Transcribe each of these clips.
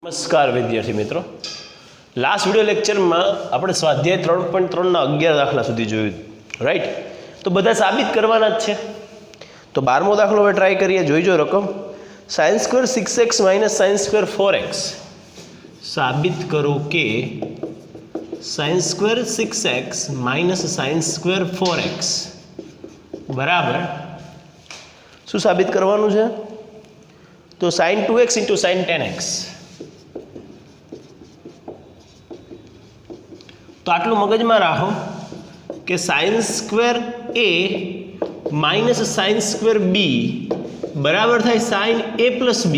નમસ્કાર વિદ્યાર્થી મિત્રો, લાસ્ટ વિડિયો લેક્ચરમાં આપણે સ્વાધ્યાય 3.3 ના 11 દાખલા સુધી જોયું, રાઈટ? તો બધા સાબિત કરવાના જ છે. તો 12મો દાખલો હવે ટ્રાય કરીએ. જોઈજો રકમ sin² 6x - sin² 4x. સાબિત કરો કે sin² 6x - sin² 4x બરાબર શું સાબિત કરવાનું છે? તો sin 2x * sin 10x. તો આટલું મગજમાં રાખો કે sin² a minus sin² b બરાબર થાય sin a plus b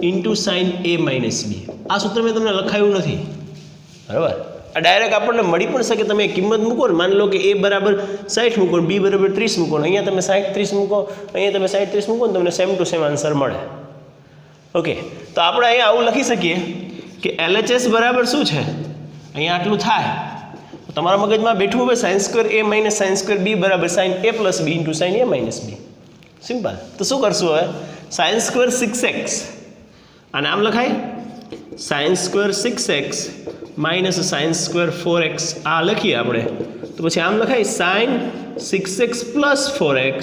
into sin a minus b. આ સૂત્ર મેં તમને લખાયું નથી, બરાબર? આ ડાયરેક્ટ આપણને મળી પણ શકે. તમે કિંમત મૂકો ને, માની લો કે a બરાબર 60 મૂકો, b બરાબર 30 મૂકો, અહીંયા તમે 60 30 મૂકો, અહીંયા તમે 60 30 મૂકો ને તમને સેમ ટુ સેમ આન્સર મળે. ઓકે, તો આપણે અહીંયા આવું લખી શકીએ કે LHS બરાબર શું છે? અહીંયા આટલું થાય. તમારા મગજમાં બેઠું હવે sin² a minus sin² b બરાબર sin a plus b into sin a minus b. Simple. તો શું કરશું હવે? sin² 6x અને આમ લખાય sin² 6x minus sin² 4x. આ લખીએ આપણે તો પછી આમ લખાય sin 6x plus 4x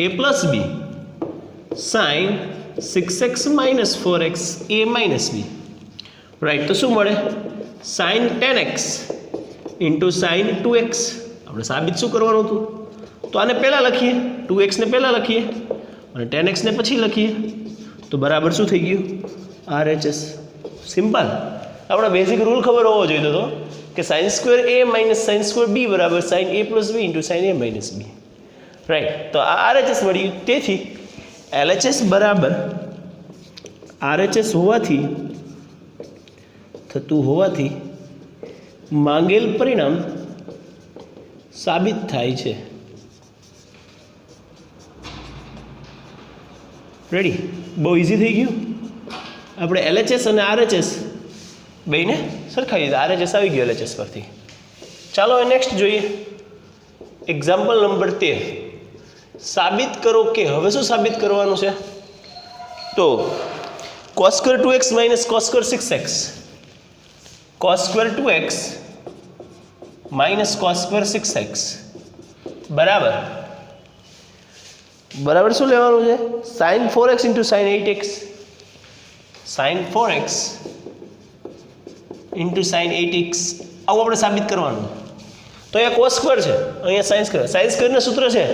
a plus b sin 6x minus 4x a minus b. Right. તો શું મળે? sin 10x into sin 2x. આપણે સાબિત શું કરવાનું હતું? તો આને પહેલાં લખીએ, 2x ને પહેલાં લખીએ અને 10x ને પછી લખીએ. તો બરાબર શું થઈ ગયું? RHS. સિમ્પલ. આપણે બેઝિક રૂલ ખબર હોવો જોઈએ તો કે sin² a minus sin² b બરાબર sin a plus b into sin a minus b. Right. તો આ RHS મળ્યું. તેથી LHS બરાબર RHS થતું હોવાથી માંગેલ પરિણામ સાબિત થાય છે. રેડી? બહુ ઇઝી થઈ ગયું. આપણે LHS અને RHS બેયને સરખાવી દીધા. RHS આવી ગયો LHS પરથી. ચાલો હવે નેક્સ્ટ જોઈએ. Example number 13. સાબિત કરો કે, હવે શું સાબિત કરવાનું છે? તો cos² 2x minus cos² 6x, cos² 2x minus cos² 6x બરાબર શું લેવાનું છે? sin 4x into sin 8x, sin 4x into sin 8x. આવું આપણે સાબિત કરવાનું. તો અહીંયા cos² છે, અહીંયા sin² ના સૂત્ર છે.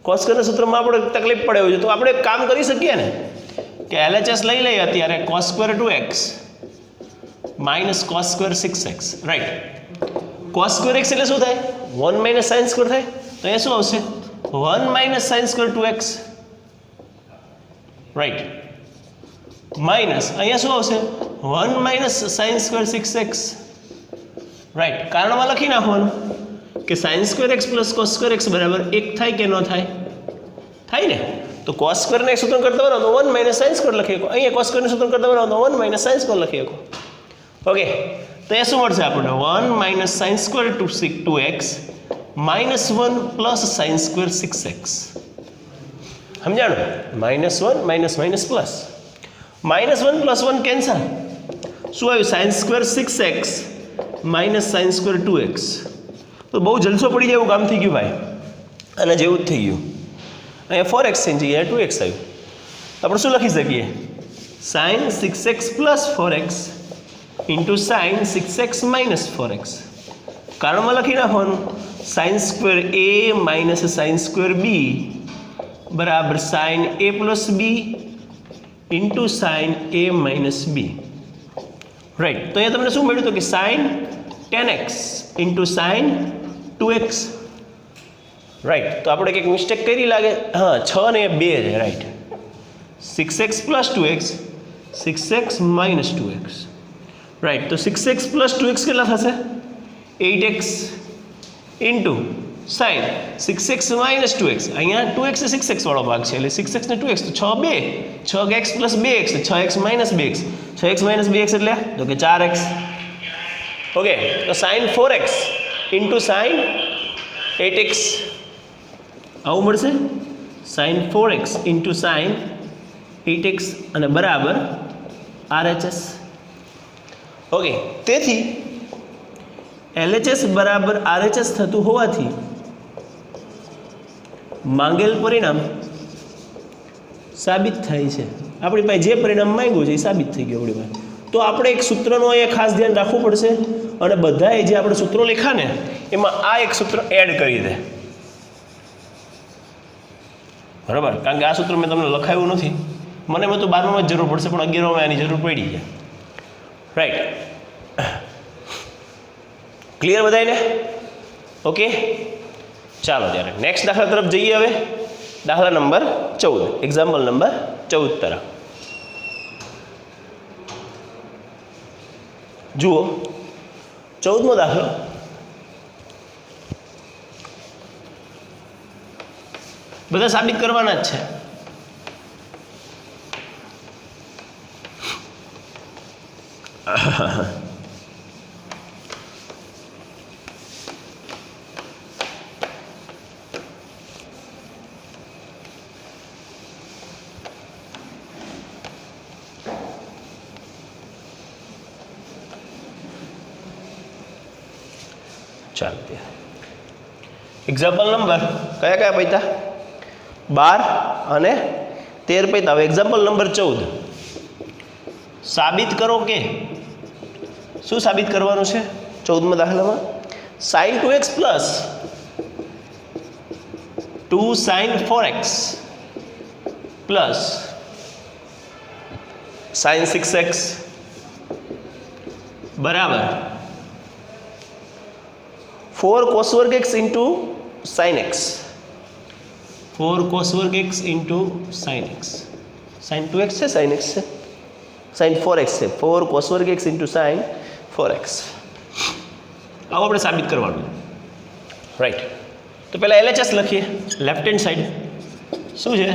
cos² ના સૂત્રમાં આપણે તકલીફ પડે એવું છે. તો આપણે એક કામ કરી શકીએ ને કે LHS લઈ લઈએ અત્યારે cos² 2x minus cos² 6x. Right. cos² x એટલે શું થાય? 1 માઇનસ sin² થાય. તો અહીંયા શું આવશે? 1 minus sin² 2x. Right. Minus અહીંયા શું આવશે? 1 માઇનસ sin² 6x. રાઈટ. કારણમાં લખી નાખવાનું કે sin² x plus cos² x બરાબર 1 થાય કે ન થાય? થાય ને? તો cos² ને સૂત્ર કરતા બનાવો તો 1 માઇનસ sin² લખી શકો. અહીંયા cos² ને સૂત્ર કરતા બનાવો તો 1 માઇનસ sin² લખી શકો. ઓકે, તો એ શું મળશે આપણને? 1 minus sin² 2x minus 1 plus sin² 6x. સમજાણું? -1 minus minus plus. -1 plus 1 cancel. શું આવ્યું? sin² 6x minus sin² 2x. તો બહુ જલસો પડી જાય એવું કામ થઈ ગયું ભાઈ. અને જેવું જ થઈ ગયું. અહીંયા 4x થઈ જગ્યાએ 2x આવ્યું. તો આપણે શું લખી શકીએ? sin 6x plus 4x into sin 6x minus 4x. કારણમાં લખી નાખવાનું sin² a minus sin² b બરાબર sin a plus b into sin a minus b. Right. તો અહીંયા તમને શું મળ્યું? તો કે sin 10x into sin 2x. Right. તો આપણે કંઈક મિસ્ટેક કરી લાગે. હા, 6 ને 2 છે. Right. 6x plus 2x, 6x minus 2x. Right. તો 6x પ્લસ 2x કેટલા થશે? 8x into sin 6x minus 2x. અહીંયા 2x એ 6x વાળો ભાગ છે એટલે 6x ને 2x. તો 6x plus 2x, 6x minus 2x. 6x minus 2x એટલે તો કે 4x. ઓકે, તો sin 4x into sin 8x આવું મળશે. sin 4x into sin 8x અને બરાબર RHS. ઓકે, તેથી LHS બરાબર RHS થતું હોવાથી માંગેલ પરિણામ સાબિત થાય છે. આપણી પાસે જે પરિણામ માંગ્યું છે એ સાબિત થઈ ગયું આપણી પાસે. તો આપણે એક સૂત્રનું અહીંયા ખાસ ધ્યાન રાખવું પડશે અને બધાએ જે આપણે સૂત્રો લખ્યા ને એમાં આ એક સૂત્ર એડ કરી દે, બરાબર? કારણ કે આ સૂત્ર મેં તમને લખાયું નથી, મને તો 12માં જ જરૂર પડશે પણ 11માં આની જરૂર પડી છે. રાઈટ, ક્લિયર બધાને? ઓકે, ચાલો ત્યારે નેક્સ્ટ દાખલા તરફ જઈએ. હવે દાખલા નંબર 14, એક્ઝામ્પલ નંબર 14 તરફ જુઓ. 14મો દાખલો. બધા સાબિત કરવાના જ છે. ચાલો ત્યાં એક્ઝામ્પલ નંબર કયા કયા પૈતા? 12 અને 13 પૈતા. હવે એક્ઝામ્પલ નંબર 14. સાબિત કરો કે શું સાબિત કરવાનું છે 14મા દાખલામાં? sin 2x plus 2 sin 4x plus sin 6x બરાબર 4 cos वर्ग x into sin x. 4 cos वर्ग x into sin x. sin 2x છે, sin x છે, sin 4x છે. 4 cos वर्ग x इंटू sin 4x. આવો આપણે સાબિત કરવાનું. રાઈટ, તો પહેલાં LHS લખીએ. લેફ્ટ હેન્ડ સાઈડ શું છે?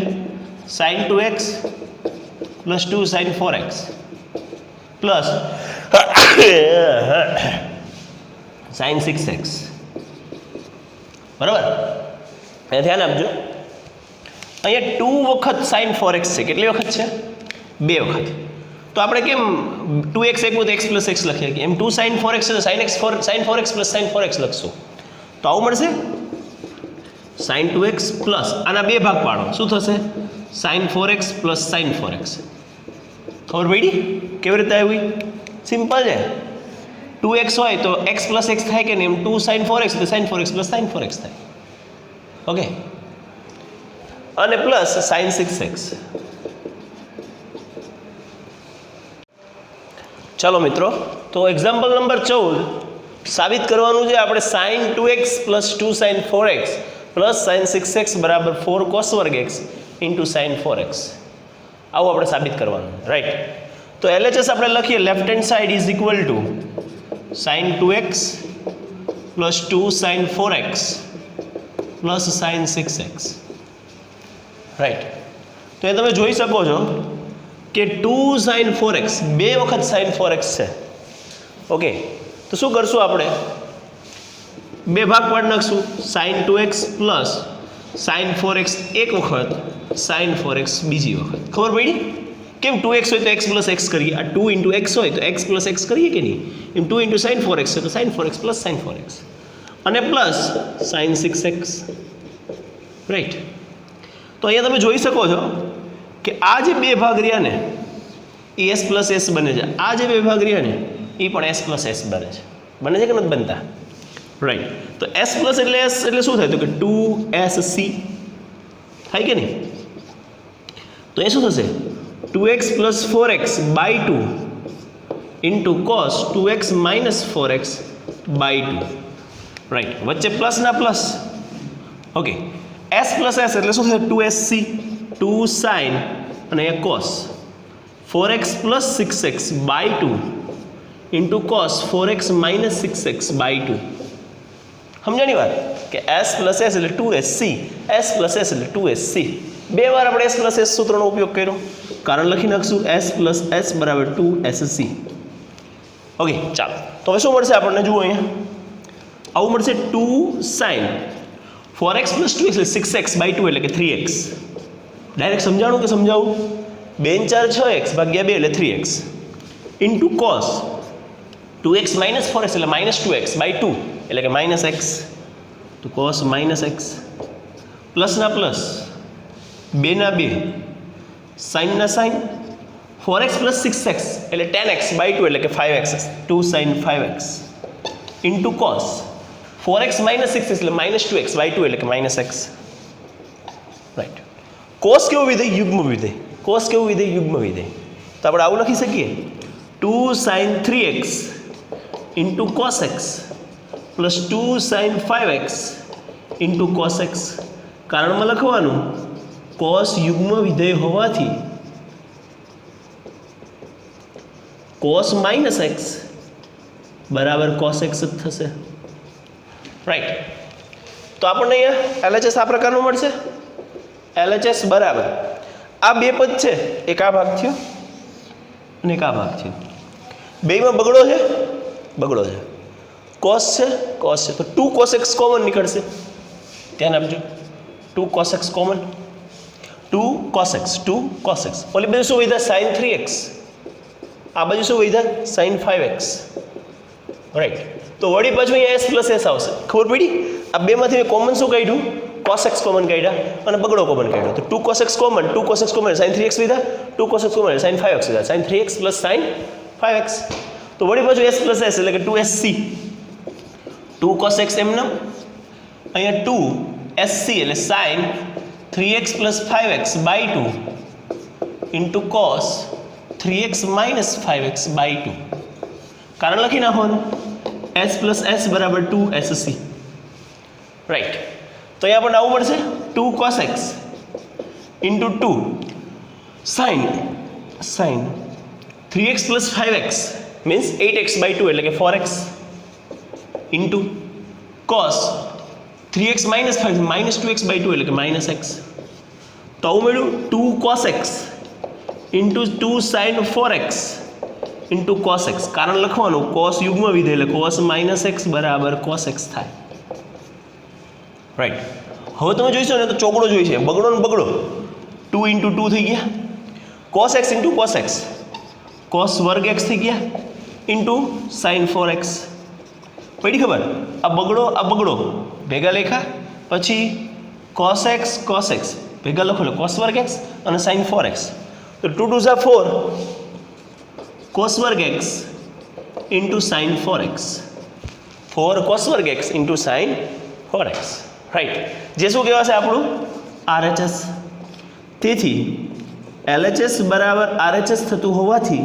sin 2x plus 2 sin 4x plus sin 6x. બરાબર? અહીંયા ધ્યાન આપજો, અહીંયા 2 વખત sin 4x છે. કેટલી વખત છે? 2 વખત. તો આપણે કેમ 2x આપ્યું તો x પ્લસ x લખીએ કે એમ 2 sin 4x છે તો sin 4x plus sin 4x લખશું તો આવું મળશે. sin 2x પ્લસ આના 2 ભાગ પાડો, શું થશે? sin 4x plus sin 4x. ખબર પડી કેવી રીતે આવી? સિમ્પલ છે. 2x હોય તો x પ્લસ x થાય કે નહીં? એમ 2 sin 4x તો sin 4x plus sin 4x થાય. ઓકે, અને પ્લસ sin 6x. ચાલો મિત્રો, તો એક્ઝામ્પલ નંબર 14 સાબિત કરવાનું છે આપણે sin 2x plus 2 sin 4x plus sin 6x બરાબર 4 cos વર્ગ x ઇન્ટુ sin 4x. આવું આપણે સાબિત કરવાનું. રાઈટ, તો LHS આપણે લખીએ. Left hand side is equal to sin 2x plus 2 sin 4x plus sin 6x. Right, તો એ તમે જોઈ શકો છો કે 2 sin 4x 2 વખત sin 4x છે. ઓકે, તો શું કરશું આપણે? 2 ભાગ પાડી નાખશું. sin 2x plus sin 4x એક વખત, sin 4x બીજી વખત. ખબર પડી? કેમ 2x હોય તો x પ્લસ x કરીએ, આ 2 ઇન્ટુ x હોય તો x પ્લસ x કરીએ કે નહીં? એમ 2 ઇન્ટુ sin 4x છે તો sin 4x plus sin 4x અને પ્લસ sin 6x. રાઈટ, તો અહીંયા તમે જોઈ શકો છો કે આ જે 2 ભાગ રહ્યા ને એ s પ્લસ s બને છે. આ જે 2 ભાગ રહ્યા ને એ પણ s પ્લસ s બને છે. બને છે કે નથી બનતા? રાઈટ, તો s પ્લસ એટલે s એટલે શું થાય? તો કે 2sc થાય કે નહીં? તો એ શું થશે? 2x plus 4x by 2 into cos 2x minus 4x by 2. Right, વચ્ચે પ્લસ ના plus. Okay, s plus s એટલે શું થશે? 2sc 2 sin અને એક cos 4x plus 6x by 2 into cos 4x minus 6x by 2. સમજાણી વાત કે s પ્લસ s એટલે 2sc, s પ્લસ s એટલે 2sc. 2 વાર આપણે s પ્લસ s સૂત્રનો ઉપયોગ કર્યો, કારણ લખી નાખશું s પ્લસ s બરાબર 2sc. ઓકે, ચાલો, તો હવે શું મળશે આપણને? જુઓ અહીંયા આવું મળશે 2 sin 4x પ્લસ 2x એટલે 6x બાય 2 એટલે કે 3x. ડાયરેક્ટ સમજાણું કે સમજાવું? 2 4 6x ભાગ્યા 2 એટલે 3x. Into cos 2x minus 4x એટલે માઇનસ 2x બાય 2 એટલે કે માઇનસ એક્સ, તો કોસ માઇનસ એક્સ પ્લસના પ્લસ 2 ના 2 સાઇનના સાઇન 4x પ્લસ 6x એટલે 10x બાય 2 એટલે કે 5x 2 sine 5x into cos 4x minus 6 એટલે માઇનસ 2x બાય 2 એટલે કે માઇનસ એક્સ. રાઈટ. કોસ કેવું વિધેય? યુગ્મ વિધેય. કોસ કેવું વિધેય? યુગ્મ વિધેય. તો આપણે આવું લખી શકીએ 2 sine 3x into cos x plus 2 sine 5x into cos x. કારણમાં લખવાનું કોસ યુગ્મ વિધેય હોવાથી કોસ માઇનસ એક્સ બરાબર કોસ એક્સ જ થશે. રાઈટ. તો આપણને અહીંયા LHS આ પ્રકારનું મળશે. LHS બરાબર આ બે પદ છે, એક આ ભાગ થયો અને એક આ ભાગ થયો. બેમાં બગડો છે, બગડો છે. કોસ છે, કોસ છે, તો 2 cos x કોમન નીકળશે. ધ્યાન આપજો, 2 cos x common, 2 cos x, 2 cos x. ઓલી બાજુ શું વધ્યા? sin 3x. આ બાજુ શું વધ્યા? sin 5x. રાઈટ. તો વળી પાછું અહીંયા s પ્લસ s આવશે. ખબર પડી? આ બેમાંથી કોમન શું કાઢ્યું? cos x કોમન કાઢ્યા અને બગડો કોમન કાઢ્યો. તો 2 cos x common, 2 cos x common, sin 3x વધ્યા, 2 cos x common, sin 5x વધ્યા, sin 3x plus sin 5x. તો વળી પાછું s પ્લસ s એટલે કે 2sc. 2 cos x એમને અહીંયા 2sc એટલે sin 3x plus 5x by 2 into cos 3x minus 5x by 2. કારણ લખી નાખવાનું s પ્લસ s બરાબર 2sc. રાઈટ. તો અહીંયા આપણને આવું મળશે 2 cos x into 2 sin 3x plus 5x means 8x by 2 એટલે કે 4x into cos 3x minus 5 minus 2x by 2 એટલે કે માઇનસ x. તો આવું મળ્યું 2 cos x into 2 sin 4x into cos x. કારણ લખવાનું cos યુગ્મ વિધેય એટલે cos માઇનસ x બરાબર cos x થાય. રાઈટ. હવે તમે જોઈશો ને તો ચોકડો જોઈશે, બગડો ને બગડો 2 ઇન્ટુ 2 થઈ ગયા, cos x into cos x, cos વર્ગ x થઈ ગયા ઇન્ટુ sin 4x. પડી ખબર? આ બગડો ભેગા લેખા, પછી cos x ભેગા લખો એટલે cos વર્ગ x અને sin 4x. તો 2 2 4 cos વર્ગ x into sin 4x, 4 cos વર્ગ x into sin 4x. Right. જે શું કહેવાશે આપણું RHS. તેથી LHS બરાબર RHS થતું હોવાથી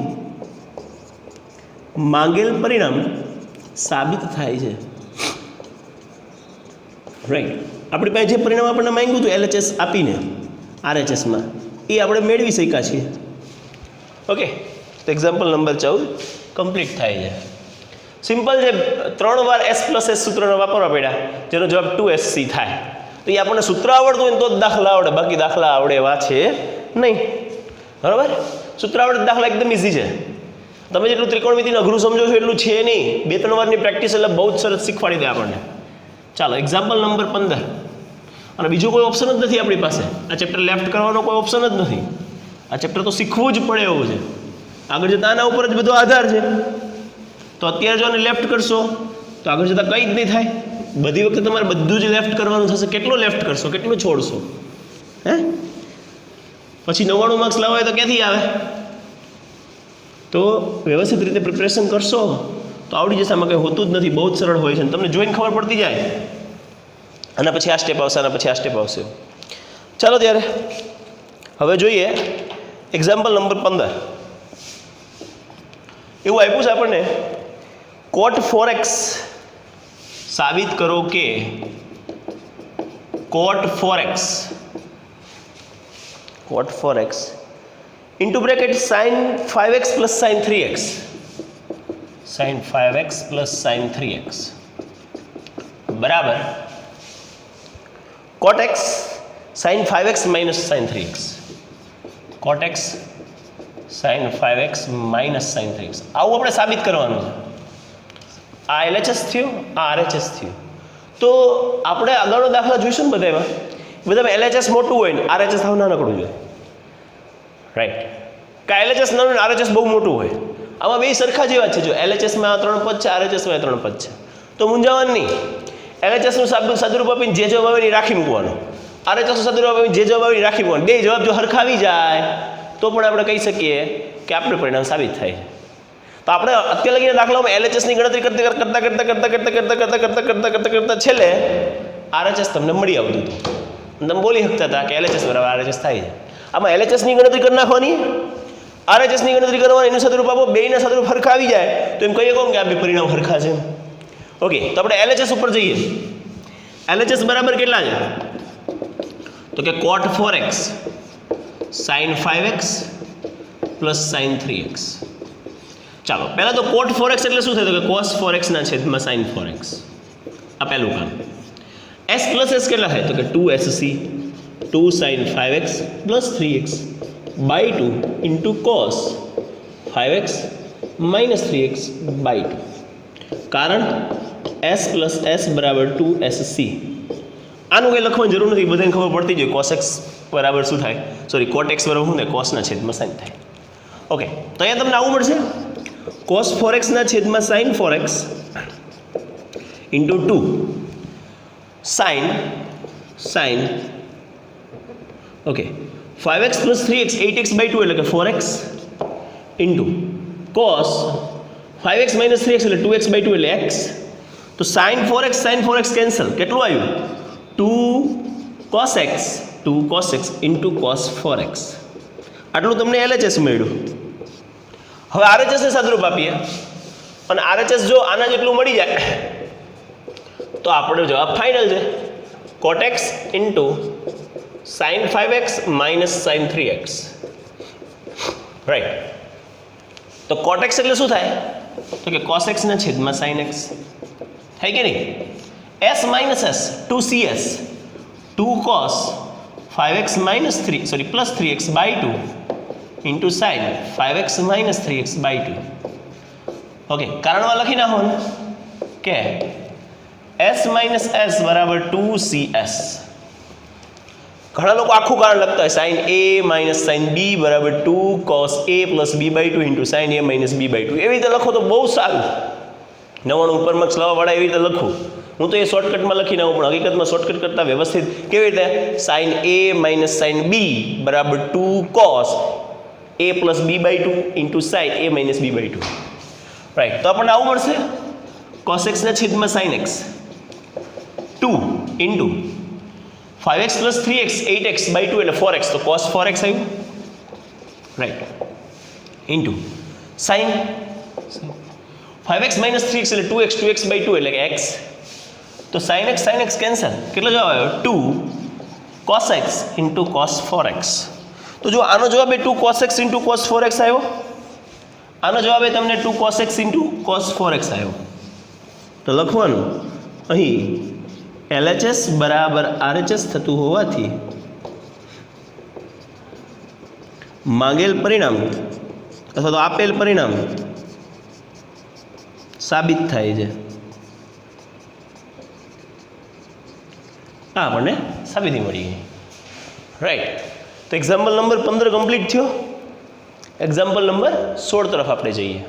માંગેલ પરિણામ સાબિત થાય છે. રાઈટ. આપણી પાસે જે પરિણામ આપણને માંગ્યું હતું LHS આપીને RHSમાં એ આપણે મેળવી શક્યા છીએ. ઓકે. તો એક્ઝામ્પલ નંબર 14 કમ્પ્લીટ થાય છે. સિમ્પલ છે, 3 વાર s પ્લસ s સૂત્રને વાપરવા પડ્યા, જેનો જવાબ 2sc થાય. તો એ આપણને સૂત્ર આવડતું હોય ને તો જ દાખલા આવડે, બાકી દાખલા આવડે એવા છે નહીં. બરાબર? સૂત્ર આવડે દાખલા એકદમ ઇઝી છે. તમે જેટલું ત્રિકોણમિતિને અઘરું સમજો છો એટલું છે નહીં. 2-3 વારની પ્રેક્ટિસ એટલે બહુ જ સરસ શીખવાડી દે આપણને. ચાલો એક્ઝામ્પલ નંબર 15. અને બીજો કોઈ ઓપ્શન જ નથી આપણી પાસે. આ ચેપ્ટર લેફ્ટ કરવાનો કોઈ ઓપ્શન જ નથી. આ ચેપ્ટર તો શીખવું જ પડે એવું છે. આગળ જતાં આના ઉપર જ બધો આધાર છે. તો અત્યારે જો આને લેફ્ટ કરશો તો આગળ જતાં કંઈ જ નહીં થાય. બધી વખતે તમારે બધું જ લેફ્ટ કરવાનું થશે. કેટલું લેફ્ટ કરશો, કેટલું છોડશો? હે? પછી 99 માર્ક્સ લાવવા હોય તો ક્યાંથી આવે? તો વ્યવસ્થિત રીતે પ્રિપરેશન કરશો તો આવડી જશે. આમાં કંઈ હોતું જ નથી, બહુ જ સરળ હોય છે. તમને જોઈને ખબર પડતી જાય આના પછી આ સ્ટેપ આવશે, આના પછી આ સ્ટેપ આવશે. ચાલો ત્યારે હવે જોઈએ એક્ઝામ્પલ નંબર 15. એવું આપ્યું છે આપણને, cot 4x સાબિત કરો કે cot 4x into bracket sin 5x plus sin 3x, sin 5x plus sin 3x બરાબર cot x sin 5x minus sin 3x, cot x sin 5x minus sin 3x. આવું આપણે સાબિત કરવાનું છે. આ LHS થયું, આ RHS થયું. તો આપણે આગળનો દાખલા જોઈશું ને બધામાં LHS મોટું હોય ને RHS હાવ નાનકડું જોઈએ. રાઈટ. કે LHS નાનું ને RHS બહુ મોટું હોય. આમાં બે સરખા જેવા છે. જો LHSમાં આ 3 પદ છે, RHSમાં 3 પદ છે, તો મૂંઝાવાનું નહીં. LHSનું સાદુરૂપ આપીને જે જવાબ આવે એ રાખી મૂકવાનો, RHSનું સાદુરૂપ આપીને જે જવાબ આવે એ રાખી મૂકવાનો. બે જવાબ જો હરખા આવી જાય તો પણ આપણે કહી શકીએ કે આપણે પરિણામ સાબિત થાય. તો આપણે અત્યાર લગીના દાખલામાં LHSની ગણતરી કરતા છેલ્લે RHS તમને મળી આવતું હતું. તમે બોલી શકતા હતા કે LHS બરાબર RHS થાય છે. આમાં LHSની ગણતરી કરી નાખવાની, RHSની ગણતરી કરવાની, એનું સાદુરૂપ આપો, બેયના સાદુરૂપ હરખા આવી જાય તો એમ કહીએ કોણ કે આ બે પરિણામ હરખા છે. ઓકે, તો આપણે LHS ઉપર જઈએ. LHS બરાબર કેટલા છે? તો કે cot 4x sin 5x plus sin 3x. ચાલો પહેલાં તો cot 4x એટલે શું થાય? તો કે cos 4x ના છેદમાં sin 4x. આ પહેલું કામ. s પ્લસ s કેટલા થાય? તો કે 2sc 2 sin 5x plus 3x by 2 into cos 5x minus 3x by 2. કારણ s પ્લસ s બરાબર 2sc. આનું કંઈ લખવાની જરૂર નથી, બધાને ખબર પડતી જોઈએ cos x બરાબર શું થાય, સોરી cot x બરાબર શું થાય? કોસના છેદમાં sin થાય. ઓકે, તો અહીંયા તમને આવવું પડશે cos 4x ના છેદમાં sin 4x into 2 sin okay 5x plus 3x 8x by 2 એટલે કે 4x into cos 5x minus 3x એટલે 2x બાય 2 એટલે x. તો sin 4x કેન્સલ, કેટલું આવ્યું? 2 cos x into cos 4x. આટલું તમને LHS મળ્યું. હવે RHSને સાદુરૂપ આપીએ અને RHS જો આના જેટલું મળી જાય તો આપણો જવાબ ફાઇનલ છે. cot x into sin 5x minus sin 3x. Right, તો cot x એટલે શું થાય? તો કે cos x ના છેદમાં sin x થાય કે નહીં? s minus s 2cs 2 cos 5x minus 3 sorry plus 3x by 2 into sin 5x minus 3x by 2. Okay, કારણમાં લખી નાખો ને કે s માઇનસ s બરાબર 2cs. ઘણા લોકો આખું કારણ લખતા હોય sin a minus sin b બરાબર 2 cos a plus b by 2 into sin a minus b by 2. એવી રીતે લખો તો બહુ સારું. 99 ઉપર માર્ક્સ લાવવાવાળા એવી રીતે લખું. હું તો એ શોર્ટકટમાં લખી નાખું, પણ હકીકતમાં શોર્ટકટ કરતાં વ્યવસ્થિત કેવી રીતે? sin a minus sin b બરાબર 2 cos a plus b by 2 into sin a minus b by 2. Right, તો આપણને આવું મળશે cos x ના છેદમાં sin x 2 into 5x plus 3x 8x by 2 એટલે 4x, તો cos 4x આવ્યું. Right, into sin 5x minus 3x એટલે 2x બાય 2 એટલે કે x. તો sin x કેન્સલ, કેટલો જવાબ આવ્યો? 2 cos x into cos 4x. તો જો આનો જવાબ એ 2 cos x into cos 4x આવ્યો, આનો જવાબ એ તમને 2 cos x into cos 4x આવ્યો. તો લખવાનું અહીં LHS બરાબર RHS થતું હોવાથી માંગેલ પરિણામ અથવા તો આપેલ પરિણામ સાબિત થાય છે. આ આપણને સાબિતી મળી ગઈ. રાઈટ, તો એક્ઝામ્પલ નંબર 15 કમ્પ્લીટ થયો. એક્ઝામ્પલ નંબર 16 તરફ આપણે જઈએ.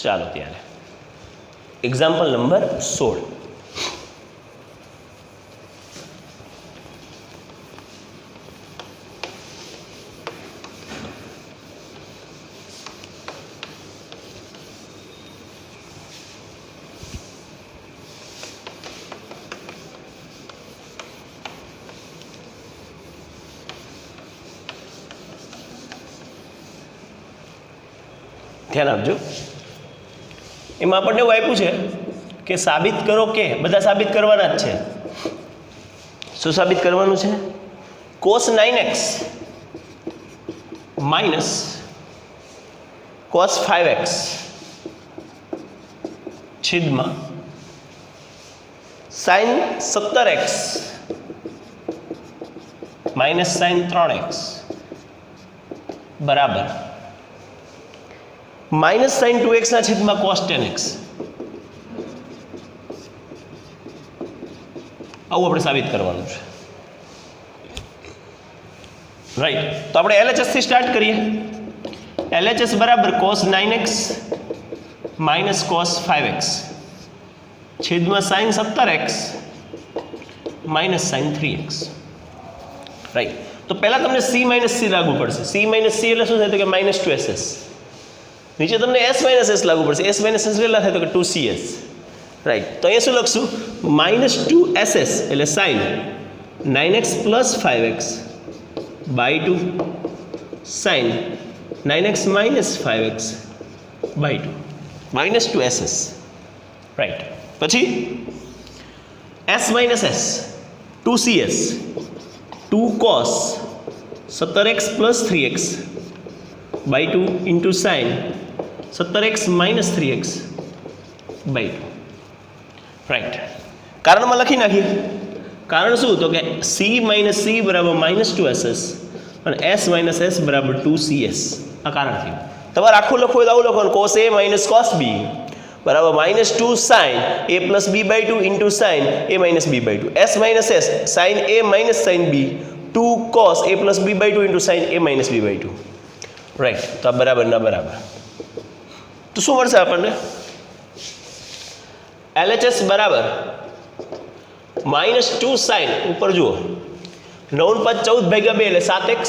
ચાલો ત્યારે એક્ઝામ્પલ નંબર 16. ધ્યાન આપજો. એમાં આપણને એવું આપ્યું છે કે સાબિત કરો કે, બધા સાબિત કરવાના જ છે. શું સાબિત કરવાનું છે? cos 9x minus cos 5x છેદમાં sin 17x minus sin 3x બરાબર માઇનસ sin 2x ના છેદમાં cos 10x. આવું આપણે સાબિત કરવાનું છે. રાઈટ, તો આપણે LHS થી સ્ટાર્ટ કરીએ. LHS બરાબર cos 9x minus cos 5x છેદમાં sin 17x minus sin 3x, right. તો પહેલાં તમને c માઇનસ c લાગુ પડશે. c માઇનસ c એટલે શું થાય તો કે માઇનસ 2ss. નીચે તમને s માઇનસ s લાગુ પડશે. s માઇનસ s કેટલા થાય તો કે 2cs, રાઈટ. તો અહીંયા શું લખશું? માઇનસ 2ss એટલે sin 9x plus 5x by 2 sin 9x minus 5x by 2 minus 2ss, right. પછી s minus s 2cs 2 cos 17x plus 3x by 2 into sin 17x minus 3x by 2, right. કારણમાં લખી નાખીએ. કારણ શું તો કે c minus c બરાબર minus 2ss અને s minus s બરાબર 2cs. આ કારણ થયું. તમારે આખું લખવું હોય તો આવું લખવાનું cos a minus cos b બરાબર minus 2 sin a plus b by 2 into sin a minus b by 2 s minus s sin a minus sin b 2 cos a plus b by 2 into sin a minus b by 2, right. તો આ બરાબર ના બરાબર. તો શું મળશે આપણને? LHS બરાબર માઇનસ 2 sin ઉપર જુઓ 9 5 14 ભાગ્યા 2 એટલે 7x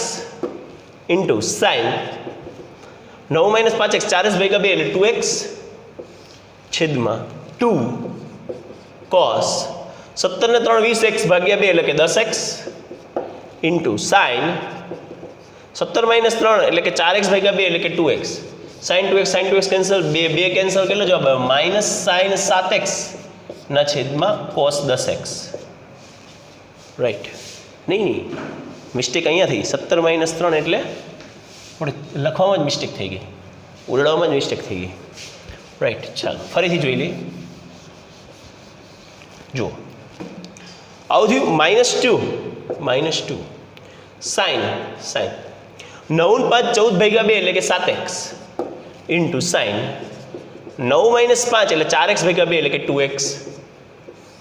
into sign 9 minus 5x 4x ભાગ્યા 2 એટલે 2x છેદમાં 2 cos 17 ને 3 20x ભાગ્યા 2 એટલે કે 10x ઇન્ટુ સાઇન 17 માઇનસ 3 એટલે કે 4x ભાગ્યા 2 એટલે કે 2x sin 2x cancel 2 cancel કેટલો જવાબ આવ્યો? માઇનસ સાઇન 7x ના છેદમાં cos 10x, રાઈટ. નહીં મિસ્ટેક અહીંયા થઈ. 17 માઇનસ 3 એટલે પણ લખવામાં જ મિસ્ટેક થઈ ગઈ, ઉડાડવામાં જ મિસ્ટેક થઈ ગઈ, રાઈટ. ચાલો ફરીથી જોઈ લઈએ. જુઓ આવું થયું માઇનસ 2 સાઇન 9 5 14 ભાગ્યા 2 એટલે કે 7x ઇન્ટુ સાઇન 9 માઇનસ 5 એટલે 4x ભાગ્યા 2 એટલે કે 2x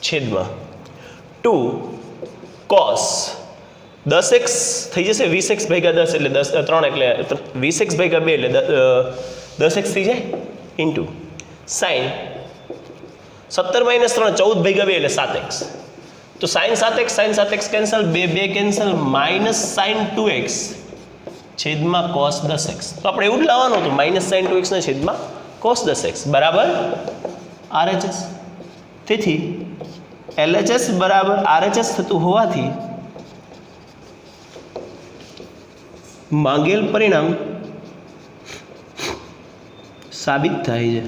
છેદમાં 2 cos 10x થઈ જશે 20x ભાગ્યા 10 એટલે 3 એટલે 20x ભાગ્યા 2 એટલે 10x થઈ જાય ઇન્ટુ સાઇન 17 માઇનસ 3 14 ભાગ્યા 2 એટલે 7x. તો sine 7x cancel 2 cancel minus sine 2x છેદમાં cos 10x. તો આપણે એવું જ લાવવાનું હતું માઇનસ સાઇન 2x ના છેદમાં cos 10x બરાબર RHS. તેથી LHS બરાબર RHS થતું હોવાથી માંગેલ પરિણામ સાબિત થાય છે,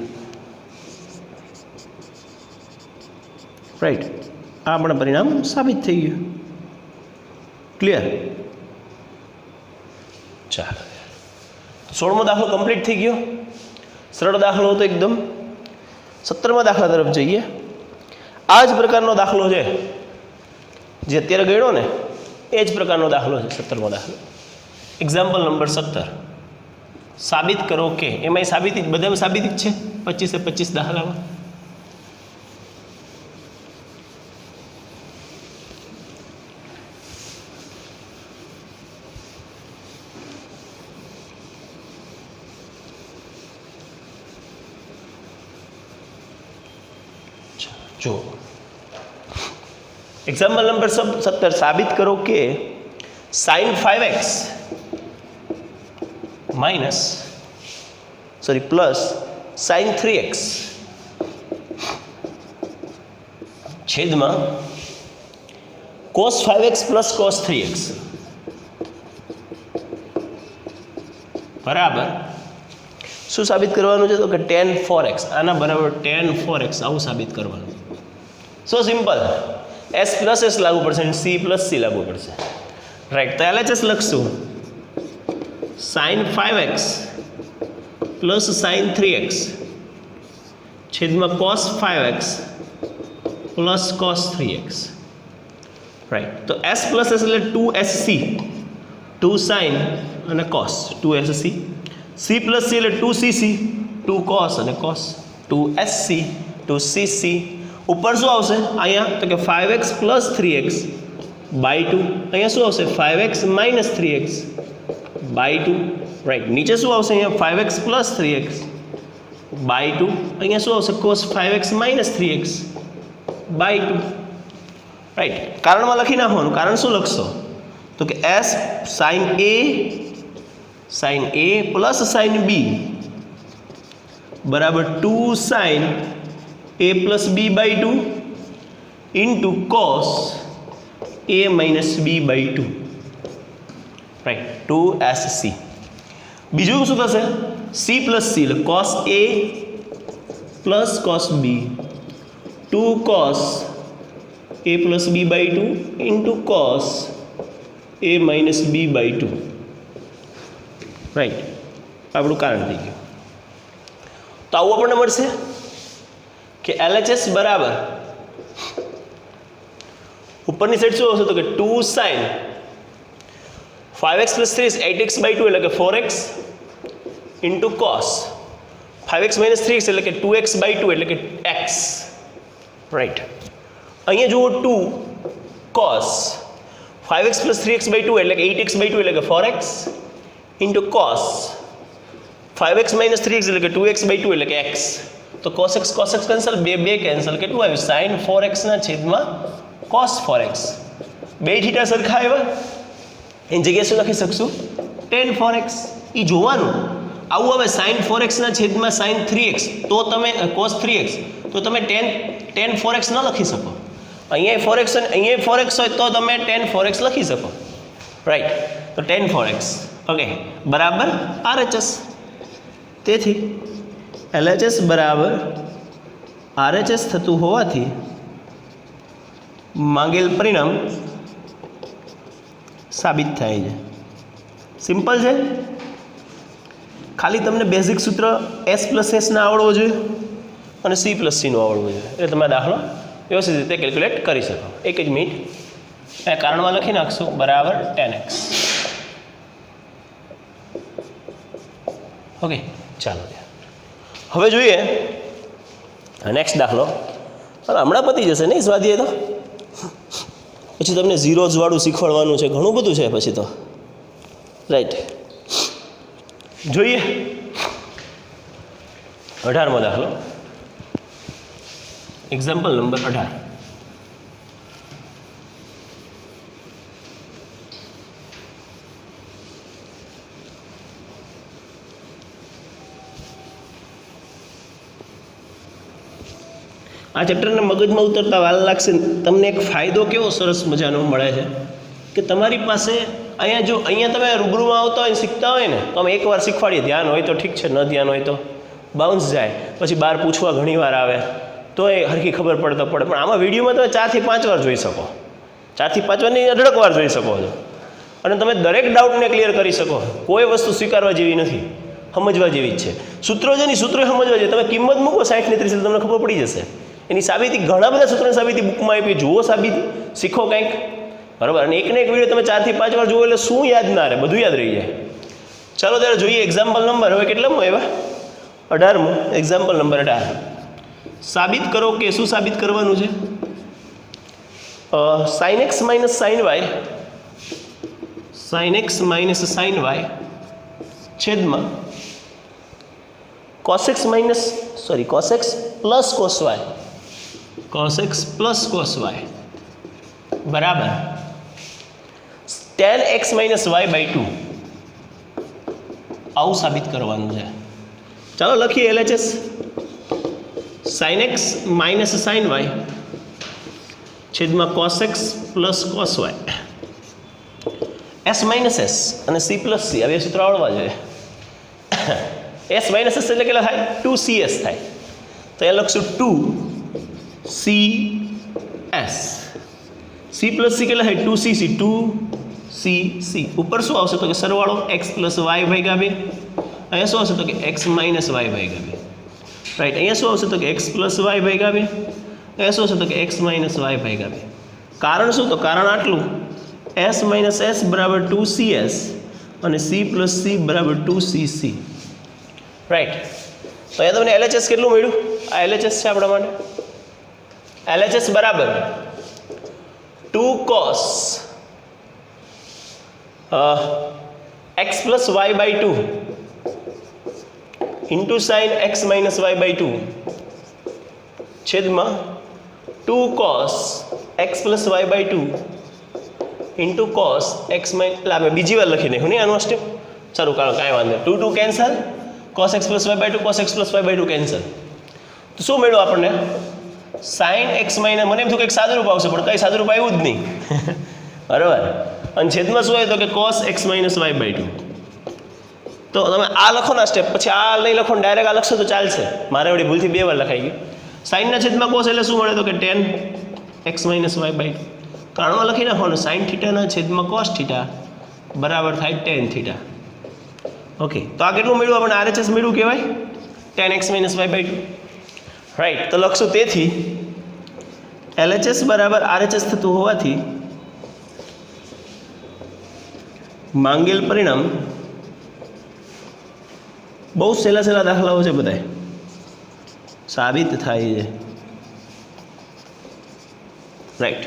રાઈટ. આ પણ પરિણામ સાબિત થઈ ગયું. ક્લિયર? ચાલો 16મો દાખલો કમ્પ્લીટ થઈ ગયો. સરળ દાખલો હતો એકદમ. 17મા દાખલા તરફ જઈએ. આ જ પ્રકારનો દાખલો છે જે અત્યારે ગણ્યો ને, એ જ પ્રકારનો દાખલો છે 17મો દાખલો. Example number 17. સાબિત કરો કે, એમાં સાબિતી બધામાં સાબિતી જ છે 25 દાખલામાં. જો એક્ઝામ્પલ નંબર 17. સાબિત કરો કે sin 5x plus sin 3x છેદમાં cos 5x plus cos 3x બરાબર શું સાબિત કરવાનું છે? તો કે tan 4x આના બરાબર tan 4x આવું સાબિત કરવાનું. સો સિમ્પલ. s પ્લસ s લાગુ પડશે અને c પ્લસ c લાગુ પડશે, રાઈટ. તો LHS લખશું sin 5x plus sin 3x છેદમાં cos 5x plus cos 3x, right. તો s પ્લસ s એટલે 2sc 2 sin અને cos 2sc. c plus c એટલે 2cc 2 cos અને cos 2sc 2cc. ઉપર શું આવશે અહીંયા? તો કે 5x પ્લસ 3x બાય 2. અહીંયા શું આવશે? 5x minus 3x by 2 right, નીચે શું આવશે અહીંયા 5x પ્લસ 3x બાય 2, અહીંયા શું આવશે cos 5x minus 3x by 2, right. કારણમાં લખી નાખવાનું. કારણ શું લખશો તો કે s sine a plus sine b બરાબર 2 sine a plus b by 2 into cos a minus b by 2, right, 2sc. બીજું શું થશે c પ્લસ c એટલે cos a plus cos b 2 cos a plus b by 2 into cos a minus b by 2, right. આપણું કારણ થઈ ગયું. તો આવું આપણને મળશે કે LHS બરાબર ઉપરની સાઈડ શું આવશે તો કે 2 sine 5x plus 3 8x by 2 એટલે કે 4x into cos 5x minus 3x એટલે કે 2x બાય 2 એટલે કે x, રાઈટ. અહીંયા જુઓ 2 cos 5x plus 3x by 2 એટલે કે 8x બાય 2 એટલે કે 4x into cos 5x minus 3x એટલે કે 2x બાય 2 એટલે કે x. તો cos x કેન્સલ, બે કેન્સલ, કેટલું આવ્યું સાઇન 4x ના છેદમાં cos 4x. બે થીટા સરખા આવ્યા, એની જગ્યાએ શું લખી શકશું tan 4x. એ જોવાનું આવું હવે સાઇન 4x ના છેદમાં સાઇન 3x તો તમે cos 3x તો તમે tan 4x ન લખી શકો. અહીંયા 4x અને અહીંયા 4x હોય તો તમે tan 4x લખી શકો, રાઈટ. તો tan 4x ઓકે બરાબર RHS. તેથી LHS બરાબર RHS થતું હોવાથી માંગેલ પરિણામ સાબિત થાય છે. સિમ્પલ છે. ખાલી તમને બેઝિક સૂત્ર s પ્લસ એસના આવડવો જોઈએ અને c પ્લસ સીનું આવડવું જોઈએ એટલે તમે દાખલો વ્યવસ્થિત રીતે કેલ્ક્યુલેટ કરી શકો. એક જ મિનિટ કારણમાં લખી નાખશું બરાબર tan x. ઓકે ચાલો હવે જોઈએ નેક્સ્ટ દાખલો. હમણાં પતી જશે નહીં સ્વાધ્યાય, તો પછી તમને ઝીરોઝ વાળું શીખવાડવાનું છે, ઘણું બધું છે પછી તો, રાઈટ. જોઈએ 18મો દાખલો, એક્ઝામ્પલ નંબર 18. આ ચેપ્ટરને મગજમાં ઉતરતા વાર લાગશે. તમને એક ફાયદો કેવો સરસ મજાનો મળે છે કે તમારી પાસે અહીંયા તમે રૂબરૂમાં આવતા હોય શીખતા હોય ને તો અમે એકવાર શીખવાડીએ, ધ્યાન હોય તો ઠીક છે, ન ધ્યાન હોય તો બાઉન્સ જાય, પછી બહાર પૂછવા ઘણી વાર આવે તો એ હરખી ખબર પડતો પડે. પણ આમાં વિડીયોમાં તમે 4 થી 5 વાર જોઈ શકો, 4 થી 5 વારની અઢળક વાર જોઈ શકો છો અને તમે દરેક ડાઉટને ક્લિયર કરી શકો. કોઈ વસ્તુ સ્વીકારવા જેવી નથી, સમજવા જેવી જ છે. સૂત્રો છે ને સૂત્રો સમજવા જોઈએ. તમે કિંમત મૂકો 60 ની 30 તમને ખબર પડી જશે. એની સાબિતી ઘણા બધા સૂત્રોની સાબિતી બુકમાં આપી, જુઓ સાબિતી, શીખો કંઈક, બરાબર. અને એકને એક વિડીયો તમે 4 થી 5 વાર જુઓ એટલે શું યાદ ના રહે, બધું યાદ રહી જાય. ચાલો ત્યારે જોઈએ એક્ઝામ્પલ નંબર હવે કેટલામો એવા 18મો. Example number 18. સાબિત કરો કે શું સાબિત કરવાનું છે? sin x માઇનસ sin y છેદમાં cos x પ્લસ cos y બરાબર tan x માઇનસ y બાય 2. આવું સાબિત કરવાનું છે. ચાલો લખીએ LHS. sin x માઇનસ sin y છેદમાં cos x પ્લસ cos y. s minus s અને c પ્લસ c હવે સૂત્ર આવડવા જોઈએ. s માઇનસ s એટલે કેટલા થાય? 2cs થાય. તો એ લખશું 2cs. c પ્લસ c કેટલા થાય? 2cc. 2cc ઉપર શું આવશે તો કે સરવાળો x પ્લસ y ભાગ્યા 2. અહીંયા શું આવશે તો કે x માઇનસ y ભાગ્યા 2, રાઈટ. અહીંયા શું આવશે તો કે x પ્લસ y ભાગ્યા 2. અહીંયા શું આવશે તો કે x માઇનસ y ભાગ્યા 2. કારણ શું? તો કારણ આટલું s માઇનસ s બરાબર 2cs અને c પ્લસ c બરાબર 2cc, રાઈટ. તો અહીંયા તમને LHS કેટલું મળ્યું? આ LHS છે આપણા માટે. LHS બરાબર 2 cos x plus y by 2 into sine x minus y by 2 છેદમાં 2 cos x plus y by 2 into cos x minus, એટલે આપણે બીજી વાર લખી નાખ્યું નહીં આનું સ્ટેપ. સારું, કારણ કાંઈ વાંધો નહીં. 2 cancel, cos x plus y by 2 cos x plus y by 2 cancel. તો શું મળ્યું આપણને? સાઇન એક્સ માઇનસ, મને એમ થયું કંઈક સાદુરૂપ આવશે પણ કંઈ સાદુરૂપ આવ્યું જ નહીં. બરાબર. અને છેદમાં શું આવ્યું તો કે cos x minus y by 2. તો તમે આ લખો ના સ્ટેપ, પછી આ નહીં લખો ને ડાયરેક્ટ આ લખશો તો ચાલશે. મારે વળી ભૂલથી 2 વાર લખાઈ ગયું. સાઇનના છેદમાં કોસ એટલે શું મળે તો કે tan x minus y by 2. કારણમાં લખી નાખવાનું સાઇન થીટાના છેદમાં કોસ થીટા બરાબર થાય ટેન થીટા. ઓકે, તો આ કેટલું મળ્યું આપણને? આરએચએસ મળ્યું કહેવાય, tan x minus y by 2. Right. તો લખશું તેથી એલએચએસ બરાબર આરએચએસ થતું હોવાથી માંગેલ પરિણામ, બહુ સહેલા દાખલાઓ છે બધાય, સાબિત થાય છે. રાઈટ.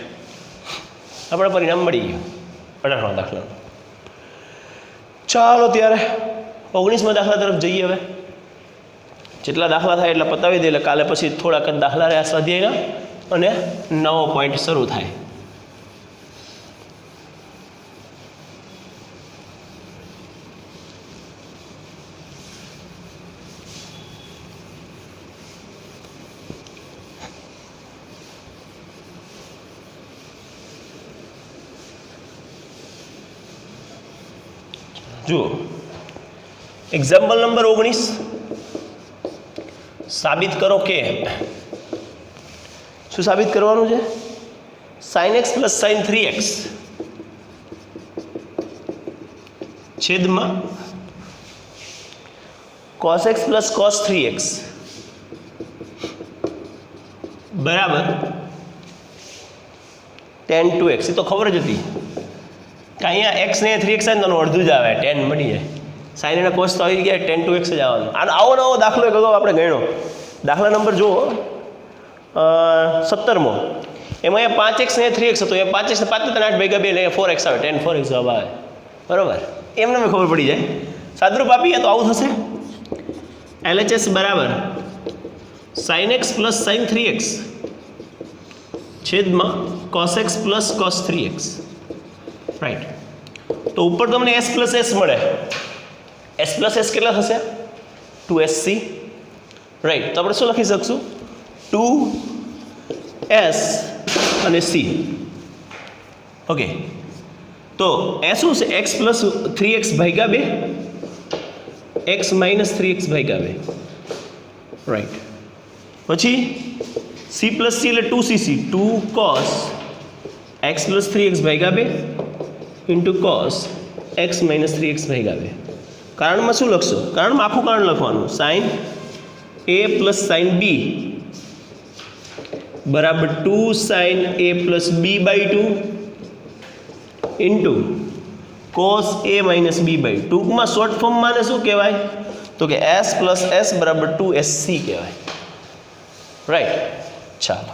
આપણે પરિણામ મળી ગયું 18મા દાખલાનું. ચાલો ત્યારે 19મા દાખલા તરફ જઈએ. હવે જેટલા દાખલા થાય એટલા પતાવી દે, એટલે કાલે પછી થોડાક જ દાખલા રહ્યા સ્વાધ્યાયના અને નવો પોઈન્ટ શરૂ થાય. જુઓ, એક્ઝામ્પલ નંબર 19. સાબિત કરો કે, શું સાબિત કરવાનું છે? Sine x plus sign 3x છેદમાં cos x plus cos 3x બરાબર tan 2x. એ તો ખબર જ હતી કે અહીંયા એક્સ ને 3x આવે ને તો અડધું જ આવે, 10 મળી જાય. સાઇન એના કોસ તો આવી ગયા, 10 2x જ આવવાનું. આવો નવો દાખલો એક આપણે ગણ્યો. દાખલા નંબર જુઓ 17મો. એમાં અહીંયા 5x ને 3x હતો, એ 5x ને 5 8 ભેગા 2 ને 4x આવે, 10 4x જવાબ આવે. બરાબર. એમને મેં ખબર પડી જાય. સાદરૂપ આપીએ તો આવું થશે. LHS બરાબર sine x plus sign 3x છેદમાં cos x plus cos 3x. Right. તો ઉપર તમને s પ્લસ s મળે. s પ્લસ s કેટલા થશે? 2sc. રાઈટ. તો આપણે શું લખી શકશું? 2s અને c. ઓકે. તો એ શું છે? x પ્લસ 3x ભાગ્યા 2, x માઇનસ 3x ભાગ્યા 2. રાઈટ. પછી c પ્લસ c એટલે 2cc, 2 cos x plus 3x ભાગ્યા 2 into cos x minus 3x ભાગ્યા 2. કારણમાં શું લખશો? કારણમાં આખું કારણ લખવાનું. Sine a plus sine b બરાબર 2 sine a plus b by 2 into cos a minus b by 2. ટૂંકમાં શોર્ટ ફોર્મમાં શું કહેવાય તો કે s પ્લસ s બરાબર 2sc કહેવાય. રાઈટ. ચાલો,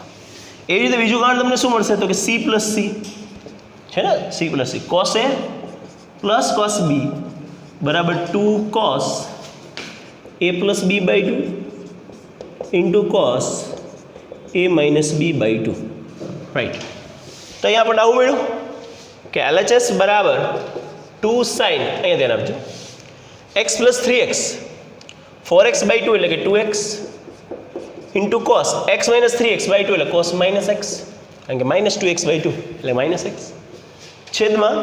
એવી રીતે બીજું કારણ તમને શું મળશે તો કે c પ્લસ c છે ને, c plus c cos a plus cos b બરાબર 2 cos a plus b by 2 into cos a minus b by 2. Right. તો અહીંયા આપણને આવું મળ્યું કે LHS બરાબર 2 સાઇન, અહીંયા ધ્યાન આપજો, x plus 3x 4x by 2 એટલે કે 2x into cos x minus 3x by 2 એટલે કોસ માઇનસ x, કારણ કે માઇનસ 2x બાય 2 એટલે માઇનસ x છેદમાં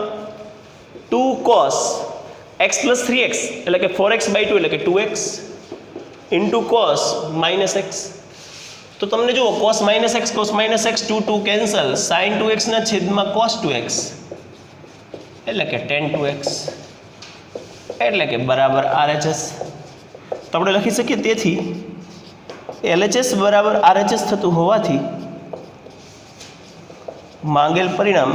2 કોસ x પ્લસ 3x એટલે કે 4x બાય 2 એટલે કે 2x into cos minus x. તો તમને જુઓ cos minus x 2 cancel, sine 2x ના છેદમાં કોસ 2x એટલે કે tan 2x એટલે કે બરાબર RHS. તો આપણે લખી શકીએ તેથી LHS બરાબર RHS થતું હોવાથી માંગેલ પરિણામ,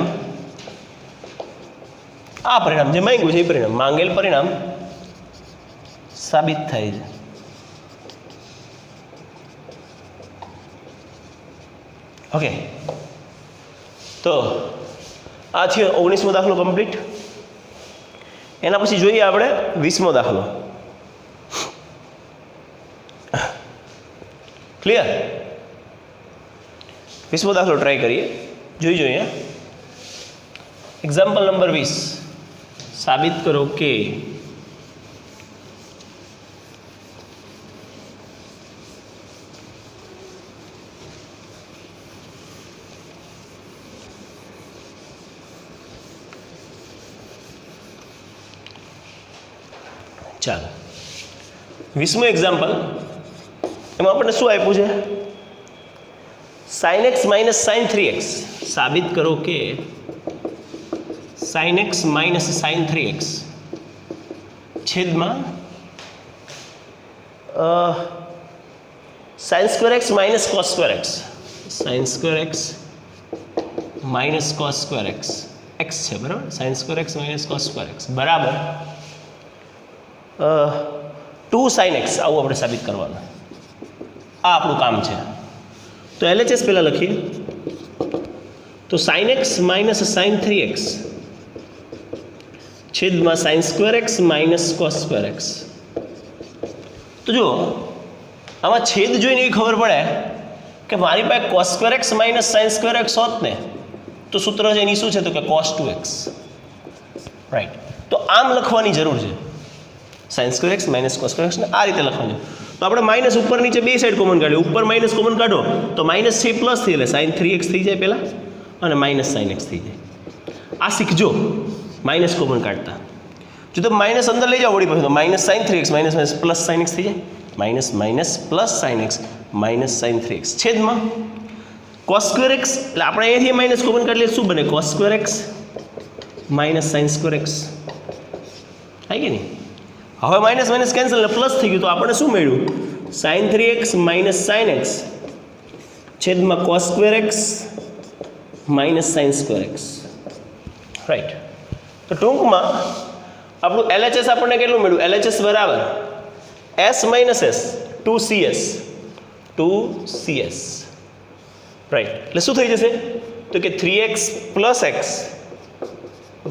આ પરિણામ જે માંગ્યું છે એ પરિણામ, માંગેલ પરિણામ સાબિત થાય છે. ઓકે. તો આ થયો 19મો દાખલો કમ્પ્લીટ. એના પછી જોઈએ આપણે 20મો દાખલો. ક્લિયર? 20મો દાખલો ટ્રાય કરીએ. જોઈજો અહીંયા. Example number 20. સાબિત કરો કે ચાલો 20મું એક્ઝામ્પલ. એમાં આપણને શું આપ્યું છે? sin x માઇનસ sin 3x. સાબિત કરો કે sin x માઇનસ sin 3x છેદમાં sin square x minus cos square x. sin square x minus cos square x x છે, બરાબર? sin square x minus cos square x બરાબર 2 sin x. આવું આપણે સાબિત કરવાનું. આ આપણું કામ છે. તો LHS પહેલાં લખીએ. તો sin x માઇનસ sin 3x છેદમાં sin square x minus cos square x. તો જુઓ, આમાં છેદ જોઈને એવી ખબર પડે કે મારી પાસે cos સ્ક્વેર x માઇનસ sin સ્ક્વેર x હોત ને તો સૂત્ર છે એની શું છે? તો કે cos 2x. રાઈટ. તો આમ લખવાની જરૂર છે. sin square x minus cos square x ને આ રીતે લખવાનું. તો આપણે માઇનસ ઉપર નીચે બે સાઈડ કોમન કાઢીએ. ઉપર માઇનસ કોમન કાઢો તો માઇનસ છે પ્લસ થઈ એટલે sin 3x થઈ જાય પહેલાં અને માઇનસ sin x થઈ જાય. આ શીખજો માઇનસ કોમન કાઢતા. જો તમે માઇનસ અંદર લઈ જાઓ વળી પછી તો minus sin 3x minus minus plus sin x થઈ જાય. Minus minus plus sin x માઇનસ sin 3x છેદમાં cos સ્ક્વેર x. એટલે આપણે અહીંયાથી માઇનસ કોમન કાઢીએ શું બને? cos સ્ક્વેર x માઇનસ sin સ્ક્વેર x. થાય કે નહીં? હવે માઇનસ માઇનસ કેન્સલ એટલે પ્લસ થઈ ગયું. તો આપણને શું મળ્યું? sin 3x minus sin x છેદમાં cos સ્ક્વેર x માઇનસ sin સ્ક્વેર x. રાઈટ. તો ટૂંકમાં આપણું LHS આપણને કેટલું મળ્યું? LHS બરાબર s minus s 2cs 2cs. Right. એટલે શું થઈ જશે? તો કે 3x પ્લસ x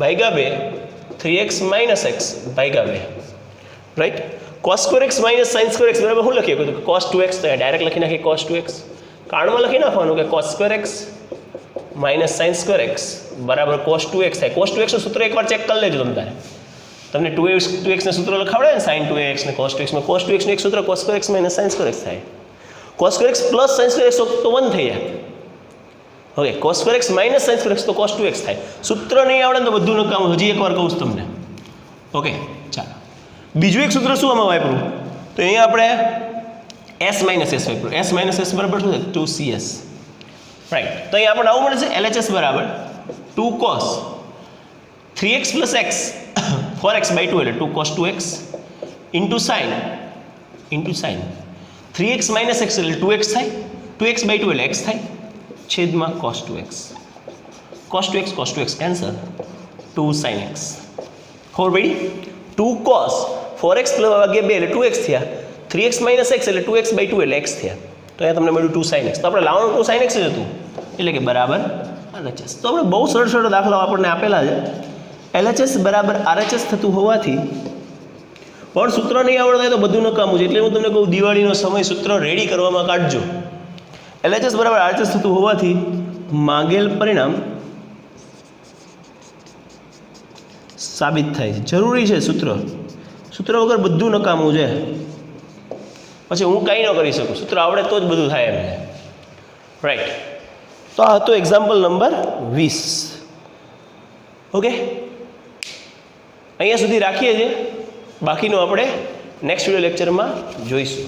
ભાગ્યા 2 3x માઇનસ x ભાગ્યા 2. રાઈટ. cos સ્ક્વેર x માઇનસ sin સ્ક્વેર x બરાબર શું લખીએ? તો cos 2x. તો ડાયરેક્ટ લખી નાખીએ cos 2x. કાળમાં લખી નાખવાનું કે cos સ્ક્વેર x માઇનસ sin સ્ક્વેર x બરાબર cos 2x થાય. cos 2x નું સૂત્ર એકવાર ચેક કરી લેજો તમે તારે. તમને 2x ને સૂત્ર લખાવડે ને sin 2x ને cos 2x માં cos 2x નું એક સૂત્ર cos સ્ક્વેર x માઇનસ sin સ્ક્વેર x થાય. cos square x plus sin square x તો 1 થઈ જાય. ઓકે, cos સ્ક્વેર x માઇનસ sin સ્ક્વેર x તો cos 2x થાય. સૂત્ર નહીં આવડે તો બધું નકામ. હજી એકવાર કહું છું તમને. ઓકે, ચાલો. બીજું એક સૂત્ર શું આમાં વાપર્યું? તો અહીંયા આપણે s માઇનસ s વાપર્યું. s માઇનસ s બરાબર શું છે? 2cs. રાઈટ. તો અહીંયા આપણને આવું મળે છે LHS બરાબર 2 cos 3x plus x 4x by 2 એટલે 2 cos 2x into sin 3x minus x એટલે 2x થાય. 2x બાય 2 એટલે x થાય છેદમાં cos 2x. cos 2x cancel 2 sin x. ખબર પડી? 2 cos 4x ભાગ્યા 2 એટલે 2x થયા. 3x માઇનસ x એટલે 2x બાય 2 એટલે x થયા. તો અહીંયા તમને મળ્યું 2 sin x. તો આપણે લાવવાનું 2 sin x જ હતું એટલે કે બરાબર RHS. તો આપણે બહુ સરળ સરળ દાખલાઓ આપણને આપેલા છે. LHS બરાબર RHS થતું હોવાથી પણ સૂત્ર નહીં આવડતા હોય તો બધું નકામું છે. એટલે હું તમને કહું દિવાળીનો સમય સૂત્ર રેડી કરવામાં કાઢજો. LHS બરાબર RHS થતું હોવાથી માંગેલ પરિણામ સાબિત થાય છે. જરૂરી છે સૂત્ર વગર બધું નકામું છે. પછી હું કંઈ ન કરી શકું. સૂત્ર આવડે તો જ બધું થાય એમ છે. રાઈટ. તો આ હતો એક્ઝામ્પલ નંબર 20. ઓકે, અહીંયા સુધી રાખીએ છીએ. બાકીનું આપણે નેક્સ્ટ વિડીયો લેક્ચરમાં જોઈશું.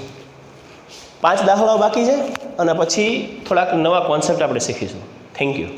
5 દાખલાઓ બાકી છે અને પછી થોડાક નવા કોન્સેપ્ટ આપણે શીખીશું. Thank you.